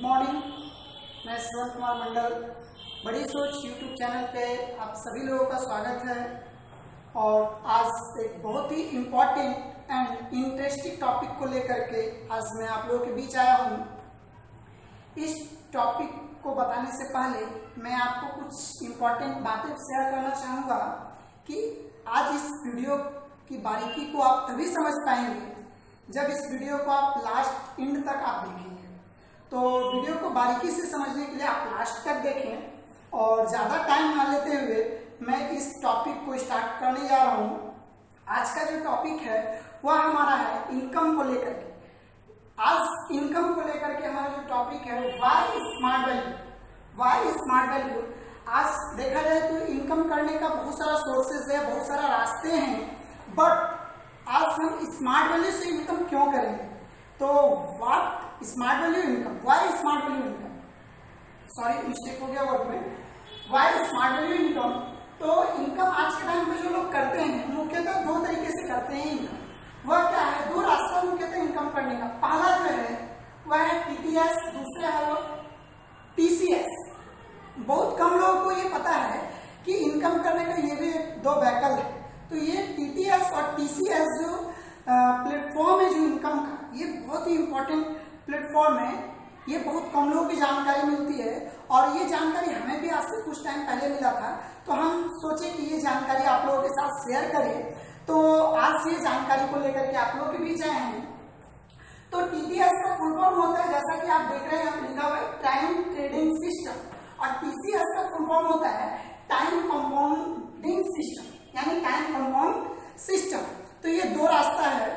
Morning. मैं श्रवण कुमार मंडल, बड़ी सोच यूट्यूब चैनल पे आप सभी लोगों का स्वागत है। और आज एक बहुत ही इम्पोर्टेंट एंड इंटरेस्टिंग टॉपिक को लेकर के आज मैं आप लोगों के बीच आया हूँ। इस टॉपिक को बताने से पहले मैं आपको कुछ इम्पोर्टेंट बातें शेयर करना चाहूँगा कि आज इस वीडियो की बारीकी को आप तभी समझ पाएंगे जब इस वीडियो को आप लास्ट एंड तक आप देखेंगे। तो वीडियो को बारीकी से समझने के लिए आप लास्ट तक देखें और ज़्यादा टाइम ना लेते हुए मैं इस टॉपिक को स्टार्ट करने जा रहा हूँ। आज का जो टॉपिक है वह हमारा है इनकम को लेकर के। आज इनकम को लेकर के हमारा जो टॉपिक है why smart value. Why smart value. आज देखा जाए तो इनकम करने का बहुत सारा सोर्सेज है, बहुत सारा रास्ते हैं, बट आज हम स्मार्ट वैल्यू से इनकम क्यों करेंगे। तो what smart value income, why smart value income, sorry mistake हो गया वर्ड में, व्हाई स्मार्ट वैल्यू इनकम। तो इनकम आज के टाइम पे जो लोग करते हैं मुख्यतः दो तरीके से करते हैं इनकम। वह क्या है, दो रास्ता मुख्यतः इनकम करने का। पहला जो है वह है टीटीएस, दूसरा है वो टीसीएस। बहुत कम लोगों को ये पता है कि इनकम करने का ये भी दो वैकल्प है। तो ये टीटीएस और टीसीएस जो प्लेटफॉर्म है जो इनकम का, ये बहुत ही इंपॉर्टेंट प्लेटफॉर्म है। ये बहुत कम लोगों की जानकारी मिलती है और ये जानकारी हमें भी आज से कुछ टाइम पहले मिला था, तो हम सोचे कि ये जानकारी आप लोगों के साथ शेयर करें। तो आज ये जानकारी को लेकर के आप लोगों के बीच आए हैं। तो टीटीएस का फुल फॉर्म होता है, जैसा कि आप देख रहे हैं, यहाँ लिखा हुआ है टाइम ट्रेडिंग सिस्टम, और टीसीएस का फुल फॉर्म होता है टाइम कंपाउंडिंग सिस्टम, यानी टाइम कंपाउंड सिस्टम। तो ये दो रास्ता है।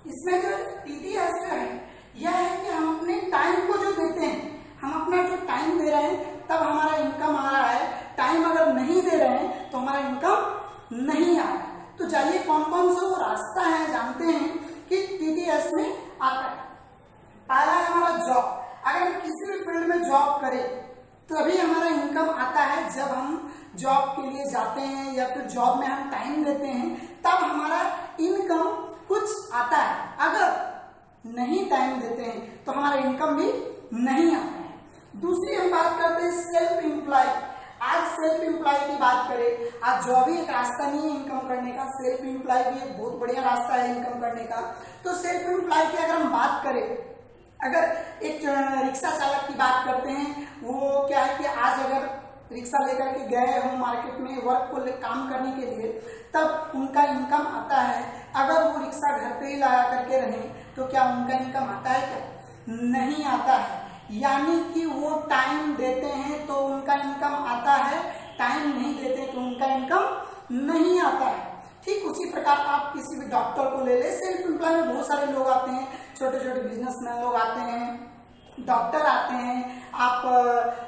इसमें जो टीटीएस जो है यह है कि हम अपने टाइम को जो देते हैं, हम अपना जो टाइम दे रहे हैं तब हमारा इनकम आ रहा है। टाइम अगर नहीं दे रहे हैं तो हमारा इनकम नहीं आ रहा है। तो जाइए कौन कौन से वो रास्ता है जानते हैं कि टीटीएस में आता है। पहला है हमारा जॉब। अगर हम किसी भी फील्ड में जॉब करें तभी हमारा इनकम आता है। जब हम जॉब के लिए जाते हैं या फिर जॉब में हम टाइम देते हैं तब हमारा इनकम कुछ आता है। अगर नहीं टाइम देते हैं तो हमारा इनकम भी नहीं आता है। दूसरी हम बात करते हैं सेल्फ एम्प्लॉय। आज सेल्फ एम्प्लॉय की बात करें, आज जॉब ही एक रास्ता नहीं है इनकम करने का, सेल्फ एम्प्लॉय भी एक बहुत बढ़िया रास्ता है इनकम करने का। तो सेल्फ एम्प्लॉय की अगर हम बात करें, अगर एक रिक्शा चालक की बात करते हैं, वो क्या है कि आज अगर रिक्शा लेकर के गए हो मार्केट में वर्क को काम करने के लिए, तब उनका इनकम आता है। अगर वो रिक्शा घर पे ही लगा करके रहे तो क्या उनका इनकम आता है? क्या नहीं आता है। यानी कि वो टाइम देते हैं तो उनका इनकम आता है, टाइम नहीं देते तो उनका इनकम नहीं आता है। ठीक उसी प्रकार आप किसी भी डॉक्टर को ले ले, सेल्फ एम्प्लॉय में बहुत सारे लोग आते हैं, छोटे छोटे बिजनेसमैन लोग आते हैं, डॉक्टर आते हैं, आप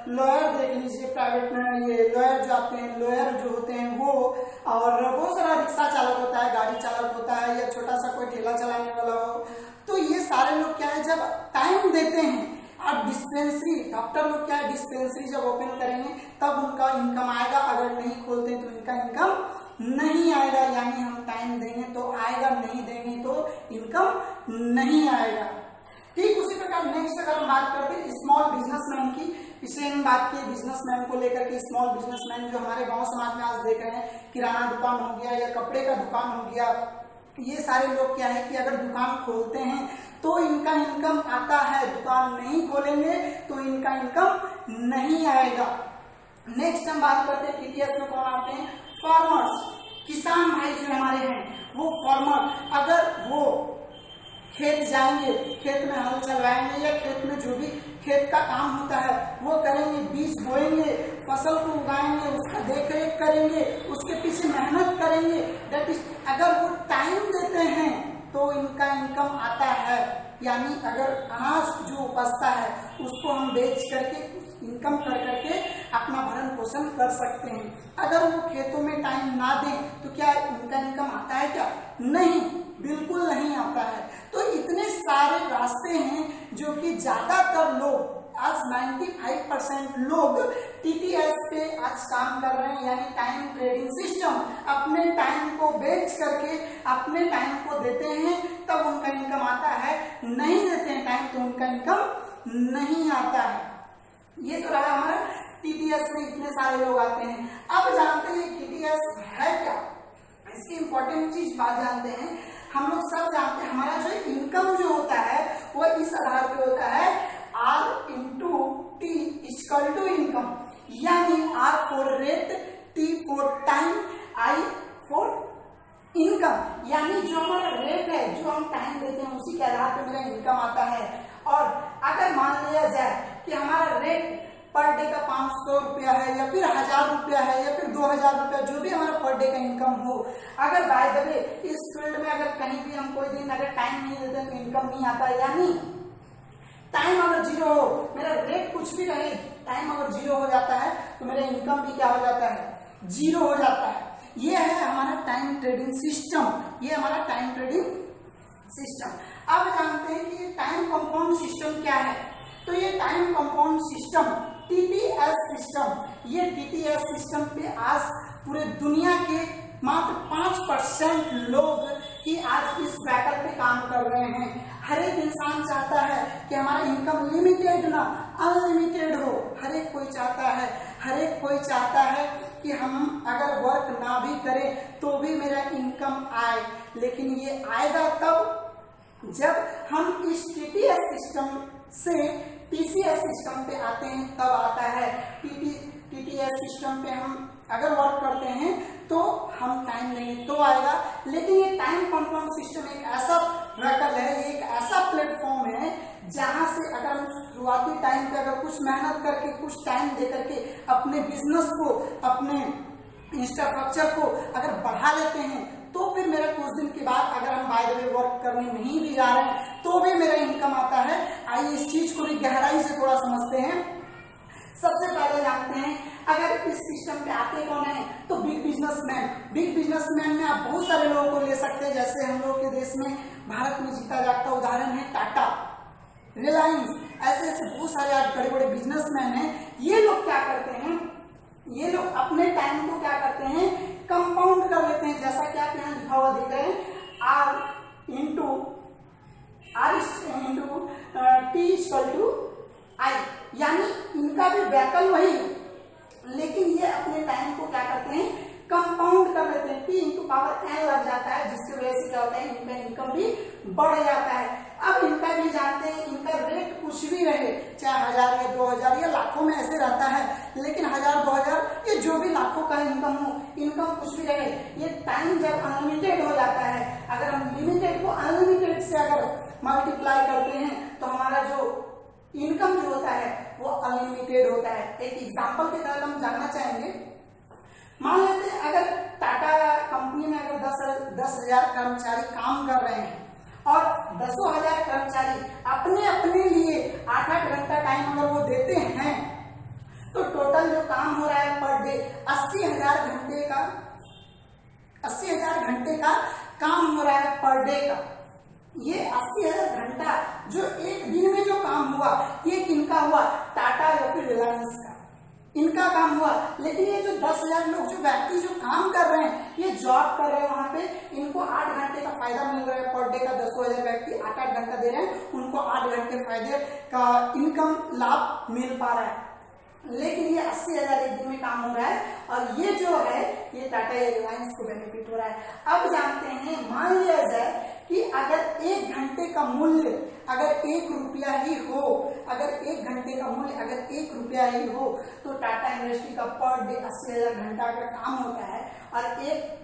लॉयर देख लीजिए, प्राइवेट में ये लॉयर जो आते हैं, लॉयर जो होते हैं वो, और बहुत सारा रिक्शा चालक होता है, गाड़ी चालक होता है, या छोटा सा कोई ठेला चलाने वाला हो। तो ये सारे लोग क्या है, जब टाइम देते हैं। आप डिस्पेंसरी, डॉक्टर लोग क्या है, डिस्पेंसरी जब ओपन करेंगे तब उनका इनकम आएगा, अगर नहीं खोलते तो इनका इनकम नहीं आएगा। यानी हम टाइम देंगे तो आएगा, नहीं देंगे तो इनकम नहीं आएगा। ठीक उसी प्रकार नेक्स्ट अगर हम बात करते हैं स्मॉल बिजनेसमैन की, पिछले हम बात की बिजनेसमैन को लेकर के। स्मॉल बिजनेसमैन जो हमारे गांव समाज में आज देख रहे हैं, किराना दुकान हो गया या कपड़े का दुकान हो गया, ये सारे लोग क्या है कि अगर दुकान खोलते हैं तो इनका इनकम आता है, दुकान नहीं खोलेंगे तो इनका इनकम नहीं आएगा। नेक्स्ट हम बात करते हैं टीटीएस में कौन आते हैं, फार्मर्स, किसान भाई जो हमारे हैं वो फार्मर। अगर वो खेत जाएंगे, खेत में हल चलवाएंगे या खेत में जो भी खेत का काम होता है वो करेंगे, बीज बोएंगे, फसल को उगाएंगे, उसका देख रेख करेंगे, उसके पीछे मेहनत करेंगे। दैट इज, अगर वो टाइम देते हैं तो इनका इनकम आता है। यानी अगर अनाज जो उपजता है उसको हम बेच करके इनकम कर करके अपना भरण पोषण कर सकते हैं। अगर वो खेतों में टाइम ना दें तो क्या उनका इनकम आता है? क्या नहीं, बिल्कुल नहीं आता है। तो इतने सारे रास्ते हैं जो कि ज्यादातर लोग, आज 95% लोग टीटीएस पे आज काम कर रहे हैं, यानी टाइम ट्रेडिंग सिस्टम। अपने टाइम को बेच करके अपने टाइम को देते हैं तब उनका इनकम आता है, नहीं देते हैं टाइम तो उनका इनकम नहीं आता है। ये तो रहा हमारा टीडीएस में इतने सारे लोग आते हैं। अब जानते हैं टीडीएस है क्या, इसकी इंपॉर्टेंट चीज बात जानते हैं। हम लोग सब जानते हैं हमारा जो इनकम जो होता है वो इस आधार पे होता है R into T equal to income, यानी R for rate, T for time, I for income. यानी जो हमारा रेट है, जो हम टाइम देते हैं, उसी के आधार पे मेरा इनकम आता है। और अगर मान लिया जाए कि हमारा रेट पर डे का 500 रुपया है या फिर 1000 रुपया है या फिर 2000 रुपया, जो भी हमारा पर डे का इनकम हो, अगर बाय द वे इस फील्ड में अगर कहीं भी हम कोई दिन अगर टाइम नहीं देते तो इनकम नहीं आता। यानी टाइम अगर जीरो हो, मेरा रेट कुछ भी रहे, टाइम अगर जीरो हो जाता है तो मेरा इनकम भी क्या हो जाता है, जीरो हो जाता है। ये है हमारा टाइम ट्रेडिंग सिस्टम, ये हमारा टाइम ट्रेडिंग सिस्टम। अब जानते हैं कि ये टाइम कंपाउंड सिस्टम क्या है। तो ये time compound system TTS system, ये टीटीएस सिस्टम पे आज पूरे दुनिया के मात्र 5% लोग ही आज इस ट्रैकर पे काम कर रहे हैं। हर एक इंसान चाहता है कि हमारा इनकम लिमिटेड ना अनलिमिटेड हो। हर एक कोई चाहता है, हर एक कोई चाहता है कि हम अगर वर्क ना भी करें तो भी मेरा इनकम आए। लेकिन ये आएगा तब जब हम इस टीटीएस सिस्टम से टीसीएस सिस्टम पे आते हैं, तब आता है। टीटीएस सिस्टम पे हम अगर वर्क करते हैं तो हम टाइम लेंगे तो आएगा। लेकिन ये टाइम कंपाउंड सिस्टम एक ऐसा ट्रैकर है, ये एक ऐसा प्लेटफॉर्म है जहां से अगर हम शुरुआती टाइम पे अगर कुछ मेहनत करके, कुछ टाइम दे करके अपने बिजनेस को, अपने इंफ्रास्ट्रक्चर को अगर बढ़ा लेते हैं तो फिर मेरा कुछ दिन के बाद अगर हम बाय द वे वर्क करने नहीं भी जा रहे हैं तो भी मेरा इनकम आता है। आइए इस चीज को भी गहराई से थोड़ा समझते हैं। सबसे पहले जानते हैं अगर इस सिस्टम पे आते कौन है, तो बिग बिजनेसमैन। बिग बिजनेसमैन में आप बहुत सारे लोगों को ले सकते हैं। जैसे हम लोग के देश में, भारत में जीता जाता उदाहरण है टाटा, रिलायंस, ऐसे ऐसे बहुत सारे आज बड़े बड़े बिजनेसमैन हैं। ये लोग क्या करते हैं, ये लोग अपने टाइम को क्या करते हैं, कंपाउंड कर लेते हैं। जैसा कि आप यहाँ लिखा हुआ देख रहे हैं, R into T equal to I, यानी इनका भी व्याकल वही, लेकिन ये अपने टाइम को क्या करते हैं, कंपाउंड कर लेते हैं। टी इंटू पावर एन लग जाता है, जिसकी वजह से क्या होता है, इनका इनकम भी बढ़ जाता है। अब इनका भी जानते हैं, इनका रेट कुछ भी रहे, चाहे 1000 या 2000 या लाखों में ऐसे रहता है, लेकिन 1000 2000 ये जो भी लाखों का इनकम हो, इनकम कुछ भी रहे, ये टाइम जब अनलिमिटेड हो जाता है, अगर हम लिमिटेड को अनलिमिटेड से अगर मल्टीप्लाई करते हैं तो हमारा जो इनकम जो होता है वो अनलिमिटेड होता है। एक एग्जांपल के तहत हम जानना चाहेंगे, मान लेते हैं अगर टाटा कंपनी में अगर 10,000 कर्मचारी काम कर रहे हैं और 10,000 कर्मचारी अपने अपने लिए 8-8 घंटा टाइम अगर वो देते हैं, तो टोटल जो काम हो रहा है पर डे 80,000 घंटे का काम हो रहा है पर डे का। ये 80,000 घंटा जो एक दिन में जो काम हुआ, ये किनका हुआ, टाटा या फिर रिलायंस का, इनका काम हुआ। लेकिन ये जो 10,000 लोग, जो व्यक्ति जो काम कर रहे हैं, ये जॉब कर रहे हैं वहां पे, इनको 8 घंटे का फायदा मिल रहा है पर डे का। 10,000 व्यक्ति 8-8 घंटा दे रहे हैं, उनको 8 घंटे फायदे का इनकम लाभ मिल पा रहा है। लेकिन ये 80,000 एक दिन में काम हो रहा है और ये जो है ये टाटा या रिलायंस को बेनिफिट हो रहा है। अब जानते हैं, मान लिया जाए कि अगर 1 घंटे का मूल्य अगर 1 रुपया ही हो, अगर 1 घंटे का मूल्य अगर 1 रुपया ही हो, तो टाटा इंडस्ट्री का पर डे 80,000 घंटा का काम होता है और 1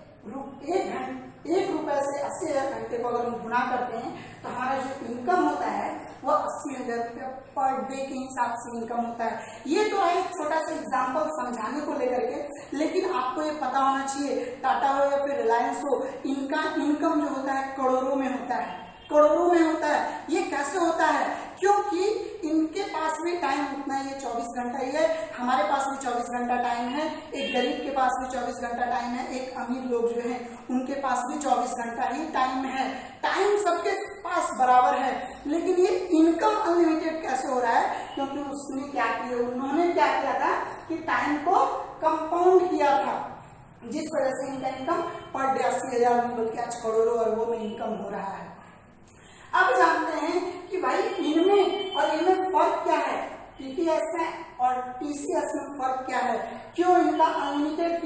रुपए से 80,000 घंटे को अगर हम गुना करते हैं तो हमारा जो इनकम होता है वो 80,000 रुपया पर डे के हिसाब से इनकम होता है। ये तो है एक छोटा सा एग्जांपल समझाने को लेकर के, लेकिन आपको ये पता होना चाहिए, टाटा हो या फिर रिलायंस हो, इनका इनकम जो होता है करोड़ों में होता है, करोड़ों में होता है। ये कैसे होता है, क्योंकि इनके पास भी टाइम उतना ही है, 24 घंटा ही है। हमारे पास भी 24 घंटा टाइम है, एक गरीब के पास भी 24 घंटा टाइम है, एक अमीर लोग जो हैं उनके पास भी 24 घंटा ही टाइम है। टाइम सबके पास बराबर है, लेकिन ये इनकम अनलिमिटेड कैसे हो रहा है, क्योंकि उसने क्या किया, उन्होंने क्या किया था कि टाइम को कंपाउंड किया था, जिस वजह से इनका इनकम पर डे 80,000 नहीं बल्कि आज करोड़ों अरबों में इनकम हो रहा है। अब जानते हैं कि भाई इनमें और इनमें फर्क क्या है, टीटीएस में और टीसीएस में फर्क क्या है, क्यों इनका अनलिमिटेड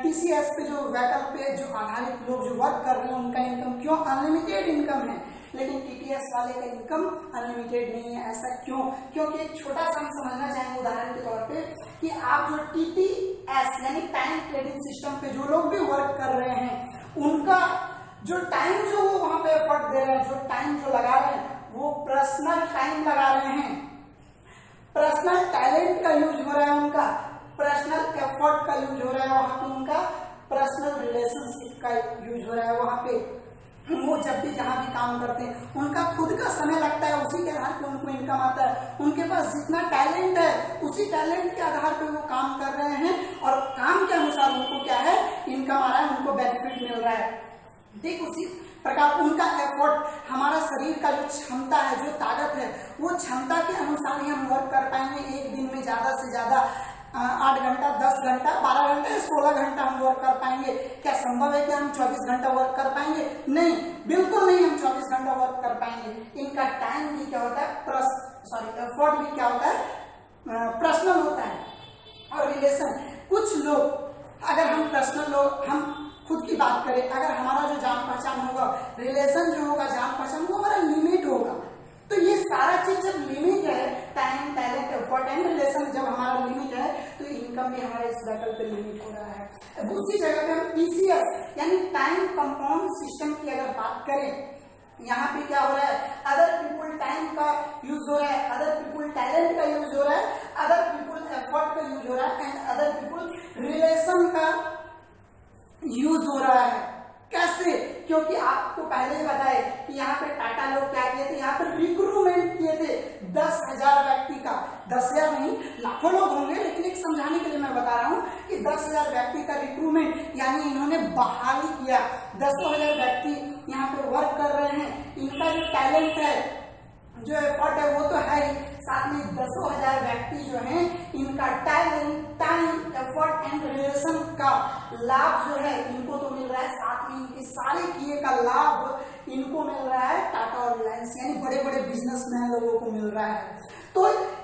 टीसीएस पे जो व्हीकल पे जो आधारित लोग जो वर्क कर रहे हैं उनका इनकम क्यों अनलिमिटेड इनकम है, लेकिन टीटीएस वाले का इनकम अनलिमिटेड नहीं है। ऐसा क्यों? क्योंकि एक छोटा सा हम समझना चाहेंगे उदाहरण के तौर पे कि आप जो टीटीएस यानी टाइम ट्रेडिंग सिस्टम पे जो लोग भी वर्क कर रहे हैं उनका जो टाइम जो वो वहां पे एफर्ट दे रहे हैं, जो टाइम जो लगा रहे हैं वो पर्सनल टाइम लगा रहे हैं, पर्सनल टैलेंट का यूज हो रहा है, उनका पर्सनल एफर्ट का यूज हो रहा है, वहां पे उनका पर्सनल रिलेशनशिप का यूज हो रहा है। वहां पे वो जब भी जहां भी काम करते हैं उनका खुद का समय लगता है, उसी के आधार पे उनको इनकम आता है। उनके पास जितना टैलेंट है उसी टैलेंट के आधार पे वो काम कर रहे हैं और काम के अनुसार उनको क्या है इनकम आ रहा है, उनको बेनिफिट मिल रहा है। ठीक उसी प्रकार उनका एफर्ट, हमारा शरीर का जो क्षमता है, जो ताकत है, वो क्षमता के अनुसार ही हम वर्क कर पाएंगे। एक दिन में ज्यादा से ज्यादा 8 घंटा, 10 घंटा, 12 घंटा या 16 घंटा हम वर्क कर पाएंगे। क्या संभव है कि हम 24 घंटा वर्क कर पाएंगे? नहीं, बिल्कुल नहीं, हम 24 घंटा वर्क कर पाएंगे। इनका टाइम भी क्या होता है, एफर्ट भी क्या होता है, पर्सनल होता है। और रिलेशन, कुछ लोग अगर हम पर्सनल लोग हम खुद की बात करें, अगर हमारा जो जान पहचान होगा, रिलेशन जो होगा, जान पहचान वो हमारा लिमिट होगा। तो ये सारा चीज जब लिमिट है, time, talent, effort and relation जब हमारा लिमिट है तो इनकम भी हमारे इस लेवल पे लिमिट हो रहा है। अब उसी जगह पे हम टीसीएस यानी टाइम कंपाउंड सिस्टम की अगर बात करें, यहाँ पे क्या हो रहा है, अदर पीपुल टाइम का यूज हो रहा है, अदर पीपुल टैलेंट का यूज हो रहा है, अदर पीपुल एफर्ट का यूज हो रहा है एंड अदर पीपुल रिलेशन का यूज हो रहा है। कैसे? क्योंकि आपको पहले ही बताए कि यहाँ पे टाटा लोग क्या किए थे, यहाँ पे रिक्रूटमेंट किए थे 10,000 व्यक्ति का, 10,000 नहीं लाखों लोग होंगे, लेकिन एक समझाने के लिए मैं बता रहा हूँ कि 10,000 व्यक्ति का रिक्रूटमेंट यानी इन्होंने बहाली किया। 10,000 व्यक्ति यहाँ पे वर्क कर रहे हैं, इनका जो टैलेंट है, जो एफर्ट है वो तो है ही, साथ में 10,000 व्यक्ति जो हैं इनका talent, time, effort and relation का लाभ जो है इनको तो मिल रहा है, साथ में इनके सारे किए का लाभ इनको मिल रहा है टाटा और रिलायंस यानी बड़े बड़े बिजनेसमैन लोगों को मिल रहा है। तो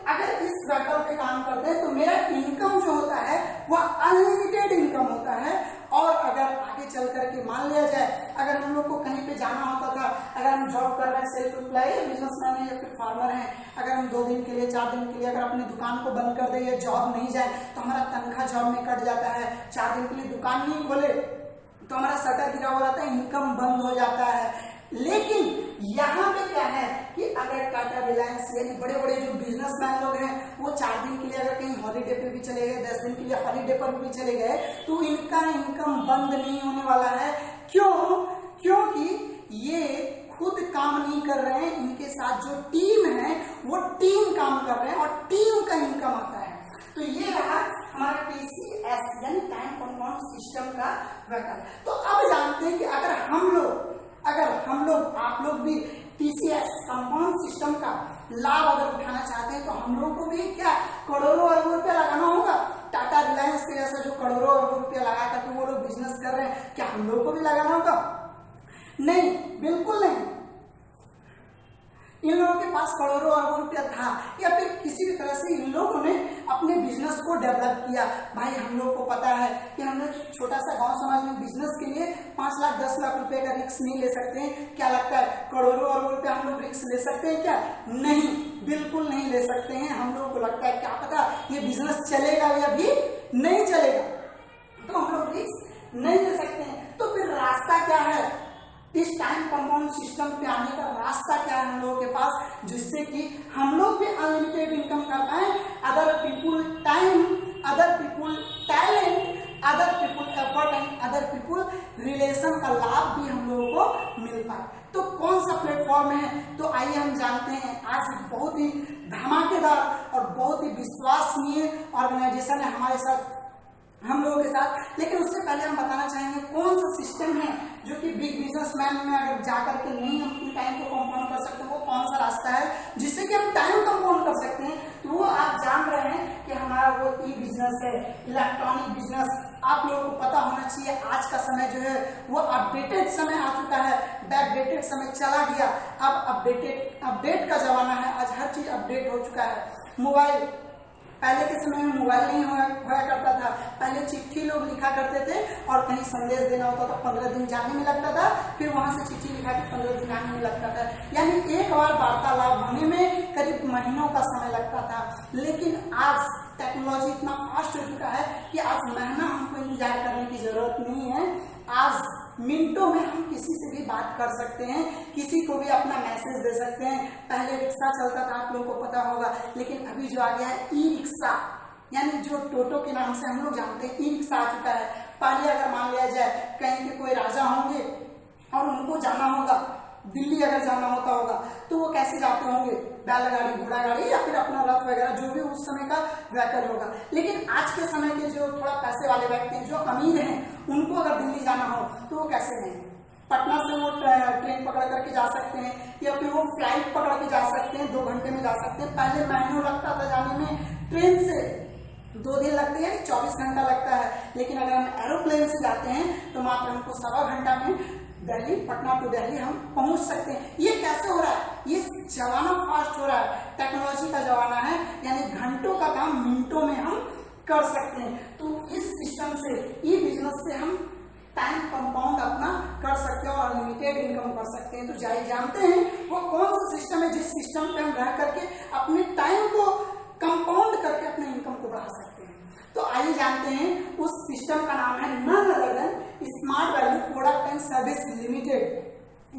अगर इस वेक्टर पे काम करते हैं तो मेरा इनकम जो होता है वह अनलिमिटेड इनकम होता है। और अगर आगे चल करके मान लिया जाए, अगर हम लोग को कहीं पे जाना होता था, अगर हम जॉब कर रहे हैं, सेल्फ एम्प्लॉय है, बिजनेसमैन है या फिर फार्मर है, अगर हम 2 दिन के लिए, 4 दिन के लिए अगर अपनी दुकान को बंद कर दे या जॉब नहीं जाए तो हमारा तनख्वाह जॉब में कट जाता है। 4 दिन के लिए दुकान नहीं खोले तो हमारा शटर गिरा हुआ रहता है, इनकम बंद हो जाता है। लेकिन यहाँ पे क्या है कि अगर टाटा, रिलायंस यानी बड़े बड़े जो बिजनेसमैन लोग हैं वो 4 दिन के लिए अगर कहीं हॉलीडे पे भी चले गए, 10 दिन के लिए हॉलीडे पर भी चले गए तो इनका इनकम बंद नहीं होने वाला है। क्यों? क्योंकि ये खुद काम नहीं कर रहे हैं, इनके साथ जो टीम है वो टीम काम कर रहे हैं और टीम का इनकम आता है। तो ये रहा हमारा टीसीएस यानी टाइम कंपाउंड सिस्टम का विकल्प। तो अब जानते हैं कि अगर हम लोग आप लोग भी टीसीएस कंपाउंड सिस्टम का लाभ अगर उठाना चाहते हैं तो हम लोग को भी क्या करोड़ों अरबों रुपया लगाना होगा। टाटा, रिलायंस के जैसा जो करोड़ों अरबों रुपया लगा करके वो लोग बिजनेस कर रहे हैं, क्या हम लोग को भी लगाना होगा? नहीं, बिल्कुल नहीं। इन लोगों के पास करोड़ों अरबों रुपया था या फिर किसी भी तरह से इन लोगों ने अपने बिजनेस को डेवलप किया। भाई हम लोग को पता है कि हम लोग छोटा सा गांव समाज में बिजनेस के लिए 5 लाख 10 लाख रुपए का रिस्क नहीं ले सकते हैं। क्या लगता है करोड़ों अरबों रुपया हम लोग रिस्क ले सकते हैं क्या? नहीं, बिल्कुल नहीं ले सकते हैं। हम लोगों को लगता है क्या पता ये बिजनेस चलेगा या भी नहीं चलेगा, तो हम लोग रिस्क नहीं ले सकते हैं। तो फिर रास्ता क्या है? इस टाइम कंपाउंड सिस्टम पे आने का रास्ता क्या है हम लोगों के पास, जिससे कि हम लोग भी अनलिमिटेड इनकम कर पाए। Other people time, other people talent, other people effort and other people relation का लाभ भी हम लोगों को मिल पाए। तो कौन सा प्लेटफॉर्म है? तो आइए हम जानते हैं। आज बहुत ही धमाकेदार और बहुत ही विश्वसनीय ऑर्गेनाइजेशन है हमारे साथ, हम लोगों के साथ। लेकिन उससे पहले हम बताना चाहेंगे कौन सा सिस्टम है जो कि बिग बिजनेसमैन में अगर जाकर के नहीं हम अपने टाइम को कंपाउंड कर सकते, वो कौन सा रास्ता है जिससे कि हम टाइम कंपाउंड कर सकते हैं। तो वो आप जान रहे हैं कि हमारा वो ई बिजनेस है, इलेक्ट्रॉनिक बिजनेस। आप लोगों को पता होना चाहिए आज का समय जो है वो अपडेटेड समय आ चुका है, बैकडेटेड समय चला गया। अब अपडेट का जमाना है, आज हर चीज अपडेट हो चुका है। मोबाइल, पहले के समय में मोबाइल नहीं होया करता था, पहले चिट्ठी लोग लिखा करते थे और कहीं संदेश देना होता था 15 दिन जाने में लगता था, फिर वहां से चिट्ठी लिखा के 15 दिन आने में लगता था, यानी एक बार वार्तालाप होने में करीब महीनों का समय लगता था। लेकिन आज टेक्नोलॉजी इतना फास्ट हो चुका है कि आज महीना हमको इंतजार करने की जरूरत नहीं है। आज मिनटों में हम किसी से भी बात कर सकते हैं, किसी को भी अपना मैसेज दे सकते हैं। पहले रिक्शा चलता था, आप लोगों को पता होगा, लेकिन अभी जो आ गया है ई रिक्शा, यानी जो टोटो के नाम से हम लोग जानते हैं, ई रिक्शा आ चुका है। पहले अगर मान लिया जाए कहीं के कोई राजा होंगे और उनको जाना होगा दिल्ली, अगर जाना होगा तो वो कैसे जाते होंगे, बैलगाड़ी, घोड़ा गाड़ी या फिर अपना रथ वगैरह, जो भी उस समय का व्हीकल होगा। लेकिन आज के समय के जो थोड़ा पैसे वाले व्यक्ति हैं, जो अमीर हैं, उनको अगर दिल्ली जाना हो तो वो कैसे नहीं, पटना से वो ट्रेन पकड़ करके जा सकते हैं या फिर वो फ्लाइट पकड़ के जा सकते हैं, 2 घंटे में जा सकते हैं। पहले महीनों लगता था जाने में, ट्रेन से 2 दिन लगते हैं, 24 घंटा लगता है। लेकिन अगर हम एरोप्लेन से जाते हैं तो मात्र हमको 1.25 घंटा में दिल्ली, पटना टू दिल्ली हम पहुंच सकते हैं। ये कैसे हो रहा है? ये जमाना फास्ट हो रहा है, टेक्नोलॉजी का जमाना है, यानी घंटों का काम मिनटों में हम कर सकते हैं। तो इस सिस्टम से, ई बिजनेस से हम टाइम कंपाउंड अपना कर सकते हैं और अनलिमिटेड इनकम कर सकते हैं। तो जानते हैं वो कौन सा सिस्टम है जिस सिस्टम पे हम रह करके अपने टाइम को कंपाउंड करके अपने इनकम को बढ़ा सकते हैं। तो आइए जानते हैं, उस सिस्टम का नाम है none other than smart value product and service limited.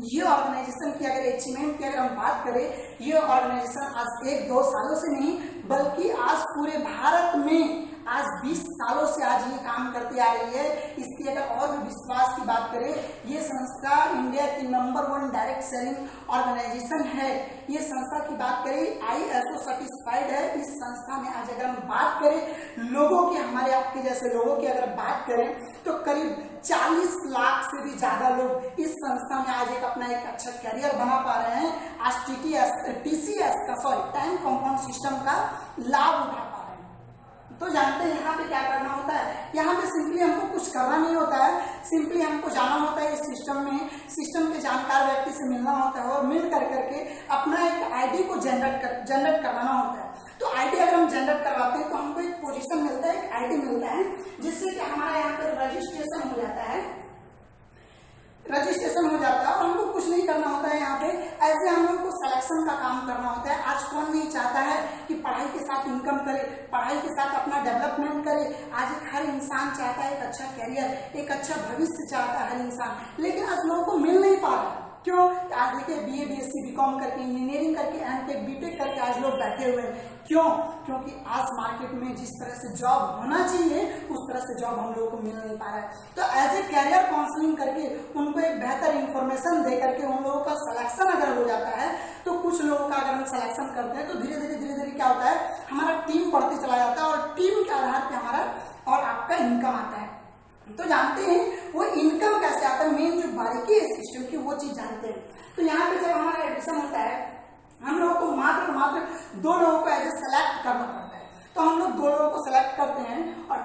ये ऑर्गेनाइजेशन की अगर अचीवमेंट की अगर हम बात करें, ये ऑर्गेनाइजेशन आज 1-2 सालों से नहीं बल्कि आज पूरे भारत में आज 20 सालों से आज ये काम करती आ रही है। इसकी अगर और भी विश्वास की बात करें, ये संस्था इंडिया की नंबर 1 डायरेक्ट सेलिंग ऑर्गेनाइजेशन है। ये संस्था की बात करें ISO सर्टिफाइड है। इस संस्था में आज अगर हम बात करें लोगों की, हमारे आपके जैसे लोगों की अगर बात करें तो करीब 40 लाख से भी ज्यादा लोग इस संस्था में आज अपना एक अच्छा करियर बना पा रहे हैं। आज TCS का टाइम कंपाउंड सिस्टम का लाभ उठा पा रहे हैं। तो जानते हैं यहाँ पे क्या करना होता है? यहाँ पे सिंपली हमको कुछ करना नहीं होता है, सिंपली हमको जाना होता है इस सिस्टम में, सिस्टम के जानकार व्यक्ति से मिलना होता है और मिल करके अपना एक आईडी को जनरेट करवाना होता है। तो आईडी अगर हम जनरेट करवाते हैं तो हमको एक पोजीशन मिलता है, एक आईडी मिलता है, जिससे कि हमारा यहाँ पर रजिस्ट्रेशन हो जाता है। रजिस्ट्रेशन हो जाता है और हमको कुछ नहीं करना होता है यहाँ पे। ऐसे हम लोग को सिलेक्शन का काम करना होता है। आज कौन नहीं चाहता है कि पढ़ाई के साथ इनकम करे, पढ़ाई के साथ अपना डेवलपमेंट करे। आज हर इंसान चाहता है एक अच्छा कैरियर, एक अच्छा भविष्य चाहता है हर इंसान, लेकिन आज लोगों को मिल नहीं पा रहा। क्यों? आज देखिए BA BSc BCom करके, इंजीनियरिंग करके, MTech BTech करके आज लोग बैठे हुए हैं। क्यों? क्योंकि आज मार्केट में जिस तरह से जॉब होना चाहिए उस तरह से जॉब हम लोगों को मिल नहीं पा रहा है। तो एज ए कैरियर काउंसलिंग करके उनको एक बेहतर इंफॉर्मेशन दे करके उन लोगों का सिलेक्शन अगर हो जाता है, तो कुछ लोगों का अगर हम सिलेक्शन करते हैं तो धीरे धीरे क्या होता है, हमारा टीम बढ़ते चला जाता है और टीम के आधार पर हमारा और आपका इनकम आता है। तो जानते हैं वो इनकम कैसे आता है, मेन जो बारीकी है सिस्टम की वो चीज जानते हैं। तो यहाँ पे जब हमारा एडमिशन होता है हम लोगों को मात्र 2 लोगों को ऐसे सेलेक्ट करना पड़ता है। तो हम लोग 2 लोगों को सेलेक्ट करते हैं और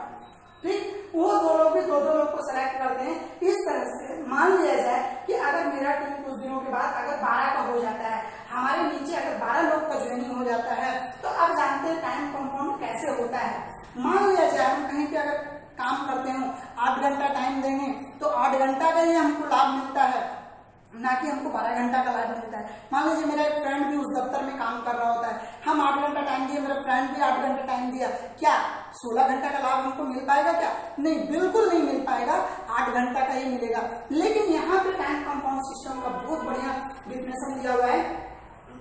ठीक वो 2 लोग भी 2 लोग को सेलेक्ट करते हैं। इस तरह से मान लिया जाए कि अगर मेरा टीम कुछ दिनों के बाद अगर 12 का हो जाता है, हमारे नीचे अगर 12 लोग का ज्वाइनिंग हो जाता है, तो अब जानते हैं टाइम कंपाउंड कैसे होता है। मान लिया जाए हम कहीं पे अगर काम करते हो, 8 घंटा टाइम देंगे तो 8 घंटा का ही हमको लाभ मिलता है, ना कि हमको 12 घंटा का लाभ मिलता है। मान लीजिए मेरा एक फ्रेंड भी उस दफ्तर में काम कर रहा होता है, हम 8 घंटा टाइम दिए, मेरा फ्रेंड भी 8 घंटा टाइम दिया, क्या 16 घंटा का लाभ हमको मिल पाएगा? क्या नहीं, बिल्कुल नहीं मिल पाएगा, 8 घंटा का ही मिलेगा। लेकिन यहाँ पे टाइम कंपाउंड सिस्टम का बहुत बढ़िया डिफिनेशन दिया हुआ है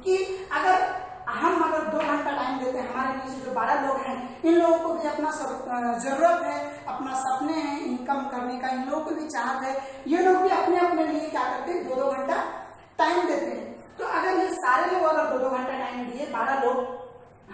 कि अगर हम 2 घंटा टाइम देते हैं, हमारे नीचे जो 12 लोग हैं, इन लोगों को भी अपना जरूरत है, अपना सपने हैं इनकम करने का, इन लोगों को भी चाहत है, ये लोग भी अपने अपने लिए क्या करते हैं 2-2 घंटा टाइम देते हैं। तो अगर ये सारे लोग अगर 2-2 घंटा टाइम दिए, 12 लोग,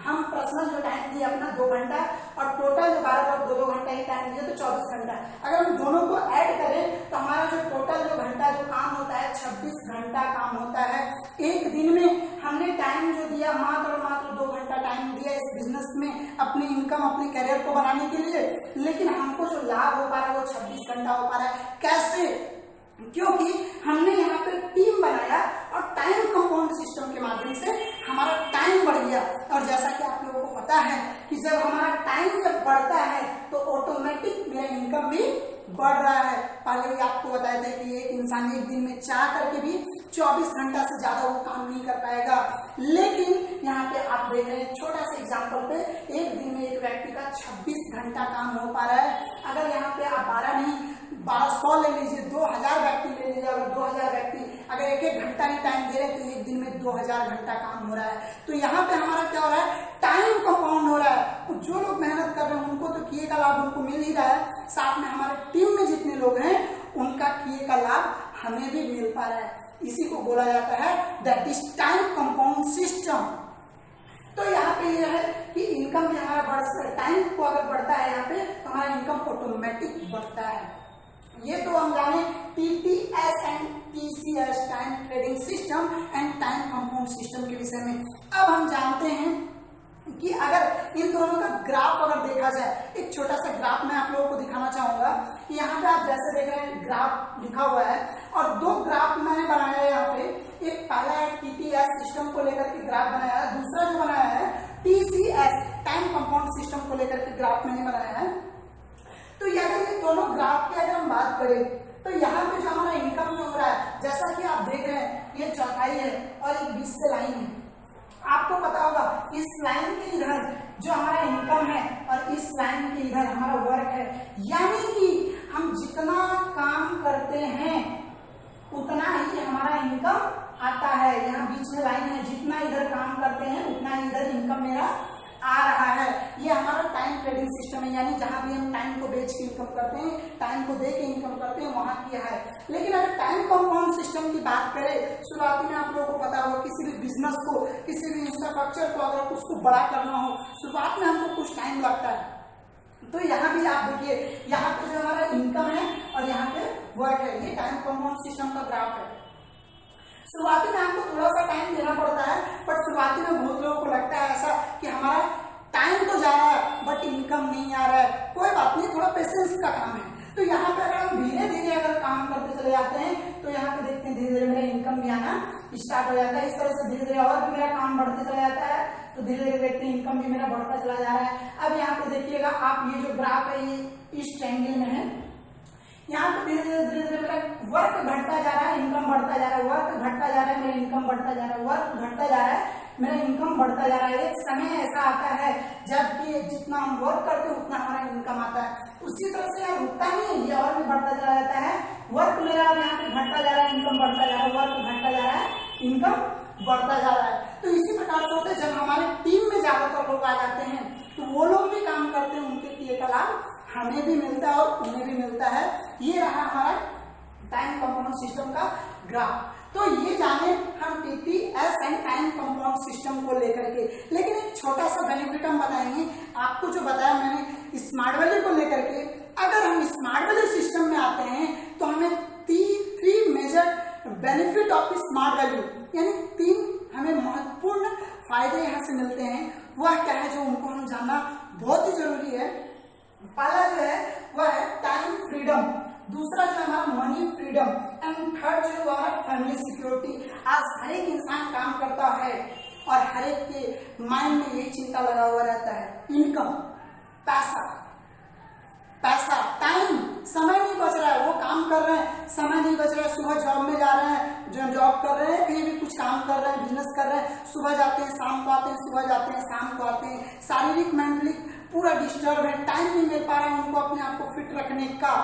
हम पर्सनल जो टाइम दिए अपना 2 घंटा और टोटल जो 12 लोग 2-2 घंटा ही टाइम दिए तो 24 घंटा। अगर हम दोनों को ऐड करें तो हमारा जो टोटल जो घंटा जो काम होता है 26 घंटा काम होता है। एक दिन में हम हमने टाइम जो दिया मात्र और मात्र 2 घंटा टाइम दिया इस बिजनेस में अपनी इनकम अपने करियर को बनाने के लिए, लेकिन हमको जो लाभ हो पा रहा है वो 26 घंटा हो पा रहा है। कैसे? क्योंकि हमने यहाँ पे टीम बनाया और टाइम कंपाउंड सिस्टम के माध्यम से हमारा टाइम बढ़ गया। और जैसा कि आप लोगों को पता है कि जब हमारा टाइम जब बढ़ता है तो ऑटोमेटिक मेरा इनकम भी बढ़ रहा है। पहले भी आपको बताया था कि एक इंसान एक दिन में चाह करके भी 24 घंटा से ज्यादा वो काम नहीं कर पाएगा, लेकिन यहाँ पे आप देख रहे हैं छोटा सा एग्जांपल पे एक दिन में एक व्यक्ति का 26 घंटा काम हो पा रहा है। अगर यहाँ पे आप 12 नहीं 1200 ले लीजिए, 2000 व्यक्ति ले लीजिए, अगर 2000 व्यक्ति अगर एक घंटा ही टाइम दे रहे हैं तो एक दिन में 2000 घंटा काम हो रहा है। तो यहाँ पे हमारा क्या हो रहा है? टाइम कंपाउंड हो रहा है। तो जो लोग मेहनत कर रहे हैं उनको तो किए का लाभ उनको मिल ही रहा है, साथ में हमारे टीम में जितने लोग हैं उनका किए का लाभ हमें भी मिल पा रहा है। इसी को बोला जाता है that is time compound system. तो यहाँ पे यह है कि इनकम भी हमारा टाइम को अगर बढ़ता है यहाँ पे तो हमारा इनकम ऑटोमेटिक बढ़ता है। ये तो हम जाने TTS and TCS time trading system and time compound system के विषय में। अब हम जानते हैं कि अगर इन दोनों का ग्राफ अगर देखा जाए, एक छोटा सा ग्राफ मैं आप लोगों को दिखाना चाहूंगा कि यहाँ पे आप जैसे देख रहे हैं ग्राफ लिखा हुआ है और 2 ग्राफ मैंने बनाया है यहाँ पे। एक पहला है TTS सिस्टम को लेकर के ग्राफ बनाया है, दूसरा जो बनाया है TCS टाइम कंपाउंड सिस्टम को लेकर के ग्राफ मैंने बनाया है। तो अगर ये दोनों ग्राफ की अगर हम बात करें तो यहाँ पे जो हमारा इनकम जो हो रहा है, जैसा कि आप देख रहे हैं ये चौथाई है और एक बीच से लाइन है। आपको पता होगा इस लाइन के इधर जो हमारा इनकम है और इस लाइन के इधर हमारा वर्क है, यानी कि हम जितना काम करते हैं उतना ही हमारा इनकम आता है। यहाँ बीच में लाइन है, जितना इधर काम करते हैं उतना ही इधर इनकम मेरा आ रहा है। ये हमारा टाइम ट्रेडिंग सिस्टम है, यानी जहां भी हम टाइम को बेच के इनकम करते हैं, टाइम को दे के इनकम करते हैं, वहां किया है। लेकिन अगर टाइम कंपाउंड सिस्टम की बात करें, शुरुआती में आप लोगों को पता होगा किसी भी बिजनेस को, किसी भी इंफ्रास्ट्रक्चर को अगर उसको बड़ा करना हो, शुरुआत में हमको कुछ टाइम लगता है। तो यहाँ भी आप देखिए, यहाँ पे जो हमारा इनकम है और यहाँ पे वर्क है, ये टाइम कंपाउंड सिस्टम का ग्राफ है। शुरुआती में हमको थोड़ा सा टाइम देना पड़ता है, बट शुरुआती में बहुत लोगों को लगता है ऐसा कि हमारा टाइम तो जा रहा है बट इनकम नहीं आ रहा है। कोई बात नहीं, थोड़ा पेशेंस का काम है। तो यहाँ पे अगर हम धीरे धीरे अगर काम करते चले जाते हैं तो यहाँ पे देखते हैं धीरे धीरे मेरा इनकम भी आना स्टार्ट हो जाता है। इस तरह से धीरे धीरे और भी मेरा काम बढ़ते चला जाता है, तो धीरे धीरे देखते हैं इनकम भी मेरा बढ़ता चला जा रहा है। अब यहाँ पे देखिएगा आप, ये जो ग्राफ है ये इस ट्रायंगल में है। यहाँ पे धीरे धीरे मेरा वर्क घटता जा रहा है, इनकम बढ़ता जा रहा है, वर्क घटता जा रहा है, मेरा इनकम बढ़ता जा रहा है, वर्क घटता जा रहा है, मेरा इनकम बढ़ता जा रहा है। एक समय ऐसा आता है जबकि जितना हम वर्क करते हैं उतना हमारा इनकम आता है। उसी तरह से यहाँ रुकता नहीं है, ये और भी बढ़ता चला जाता है। वर्क मेरा यहाँ पे घटता जा रहा है, इनकम बढ़ता जा रहा है, वर्क घटता जा रहा है, इनकम बढ़ता जा रहा है। तो इसी प्रकार से होता है, जब हमारे टीम में ज्यादातर लोग आ जाते हैं तो वो लोग भी काम करते हैं, उनके किए का लाभ हमें भी मिलता है और उन्हें भी मिलता है। ये रहा हमारा टाइम कंपाउंड सिस्टम का ग्राफ। तो ये जाने हम TTS and time compound system को लेकर के, लेकिन एक छोटा सा बेनिफिट हम बताएंगे आपको। जो बताया मैंने स्मार्ट वैल्यू को लेकर के, अगर हम स्मार्ट वैल्यू सिस्टम में आते हैं तो हमें 3 major benefit of smart value, यानी 3 हमें महत्वपूर्ण फायदे यहाँ से मिलते हैं। वह क्या है जो उनको हम जानना बहुत ही जरूरी है। पहला जो है वह है टाइम फ्रीडम, दूसरा जो है हमारा मनी फ्रीडम एंड थर्ड जो हमारा फैमिली सिक्योरिटी। आज हर एक इंसान काम करता है और हर एक के माइंड में यही चिंता लगा हुआ रहता है, इनकम, पैसा, पैसा, टाइम, समय नहीं बच रहा है। वो काम कर रहे हैं, समय नहीं बच रहा है। सुबह जॉब में जा रहे हैं, जो जॉब कर रहे हैं, कहीं भी कुछ काम कर रहे हैं, बिजनेस कर रहे हैं, सुबह जाते हैं शाम को आते हैं, सुबह जाते हैं शाम को आते हैं, शारीरिक मेंटली पूरा डिस्टर्ब है, टाइम नहीं मिल पा रहा है उनको अपने आप को फिट रखने का।